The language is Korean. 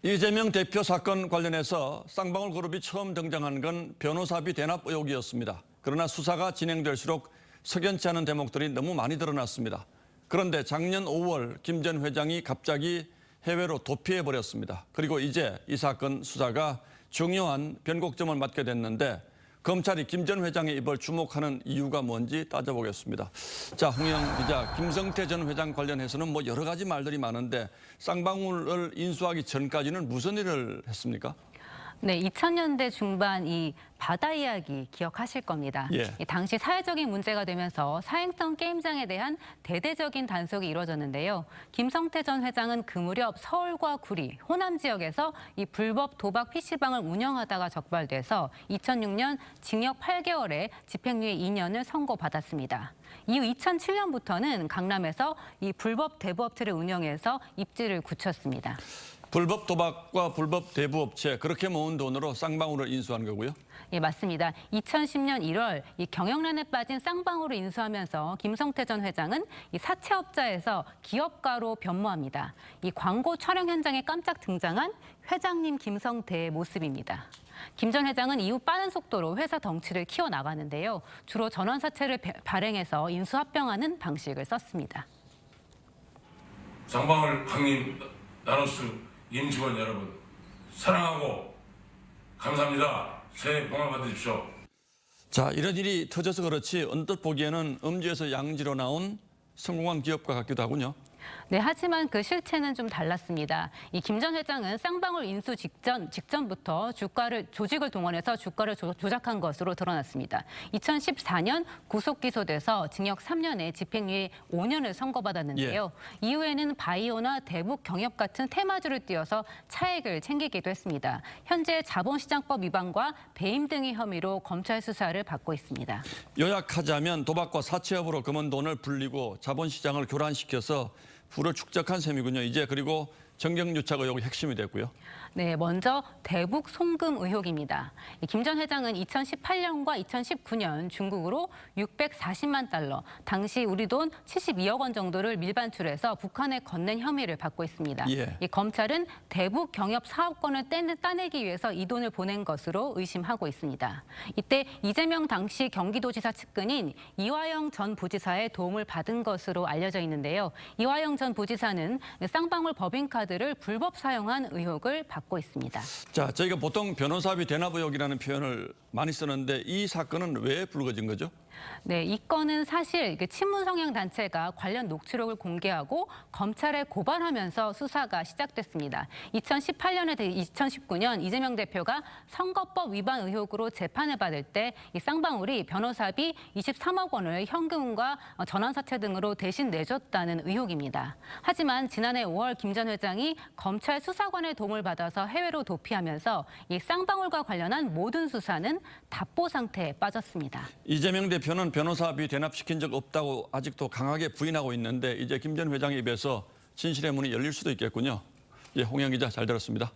이재명 대표 사건 관련해서 쌍방울 그룹이 처음 등장한 건 변호사비 대납 의혹이었습니다. 그러나 수사가 진행될수록 석연치 않은 대목들이 너무 많이 드러났습니다. 그런데 작년 5월 김 전 회장이 갑자기 해외로 도피해버렸습니다. 그리고 이제 이 사건 수사가 중요한 변곡점을 맞게 됐는데 검찰이 김 전 회장의 입을 주목하는 이유가 뭔지 따져보겠습니다. 자, 홍영 기자, 김성태 전 회장 관련해서는 뭐 여러 가지 말들이 많은데 쌍방울을 인수하기 전까지는 무슨 일을 했습니까? 네, 2000년대 중반 이 바다 이야기 기억하실 겁니다. 예. 당시 사회적인 문제가 되면서 사행성 게임장에 대한 대대적인 단속이 이루어졌는데요. 김성태 전 회장은 그 무렵 서울과 구리, 호남 지역에서 이 불법 도박 PC방을 운영하다가 적발돼서 2006년 징역 8개월에 집행유예 2년을 선고받았습니다. 이후 2007년부터는 강남에서 이 불법 대부업체를 운영해서 입지를 굳혔습니다. 불법 도박과 불법 대부업체 그렇게 모은 돈으로 쌍방울을 인수한 거고요? 예, 맞습니다. 2010년 1월 이 경영난에 빠진 쌍방울을 인수하면서 김성태 전 회장은 이 사채업자에서 기업가로 변모합니다. 이 광고 촬영 현장에 깜짝 등장한 회장님 김성태의 모습입니다. 김 전 회장은 이후 빠른 속도로 회사 덩치를 키워나가는데요. 주로 전환사채를 발행해서 인수합병하는 방식을 썼습니다. 쌍방울 강림 나노스 임직원 여러분 사랑하고 감사합니다. 새해 복 많이 받으십시오. 자, 이런 일이 터져서 그렇지 언뜻 보기에는 음주에서 양지로 나온 성공한 기업가 같기도 하군요. 네, 하지만 그 실체는 좀 달랐습니다. 이 김 전 회장은 쌍방울 인수 직전부터 조직을 동원해서 주가를 조작한 것으로 드러났습니다. 2014년 구속 기소돼서 징역 3년에 집행유예 5년을 선고받았는데요. 예. 이후에는 바이오나 대북 경협 같은 테마주를 띄워서 차익을 챙기기도 했습니다. 현재 자본시장법 위반과 배임 등의 혐의로 검찰 수사를 받고 있습니다. 요약하자면 도박과 사채업으로 검은 돈을 불리고 자본시장을 교란시켜서 부를 축적한 셈이군요. 이제 그리고 정경유착 의혹이 핵심이 됐고요. 네, 먼저 대북 송금 의혹입니다. 김 전 회장은 2018년과 2019년 중국으로 640만 달러, 당시 우리 돈 72억 원 정도를 밀반출해서 북한에 건넨 혐의를 받고 있습니다. 예. 이 검찰은 대북 경협 사업권을 따내기 위해서 이 돈을 보낸 것으로 의심하고 있습니다. 이때 이재명 당시 경기도지사 측근인 이화영 전 부지사의 도움을 받은 것으로 알려져 있는데요. 이화영 전 부지사는 쌍방울 법인카드를 불법 사용한 의혹을 받고 있습니다. 자, 저희가 보통 변호사비 대납 의혹이라는 표현을 많이 쓰는데 이 사건은 왜 불거진 거죠? 네, 이 건은 사실 친문 성향 단체가 관련 녹취록을 공개하고 검찰에 고발하면서 수사가 시작됐습니다. 2018년에 2019년 이재명 대표가 선거법 위반 의혹으로 재판을 받을 때 이 쌍방울이 변호사비 23억 원을 현금과 전환사채 등으로 대신 내줬다는 의혹입니다. 하지만 지난해 5월 김 전 회장이 검찰 수사관의 도움을 받아서 해외로 도피하면서 이 쌍방울과 관련한 모든 수사는 답보 상태에 빠졌습니다. 이재명 대표는 변호사비 대납시킨 적 없다고 아직도 강하게 부인하고 있는데 이제 김 전 회장의 입에서 진실의 문이 열릴 수도 있겠군요. 예, 홍영 기자 잘 들었습니다.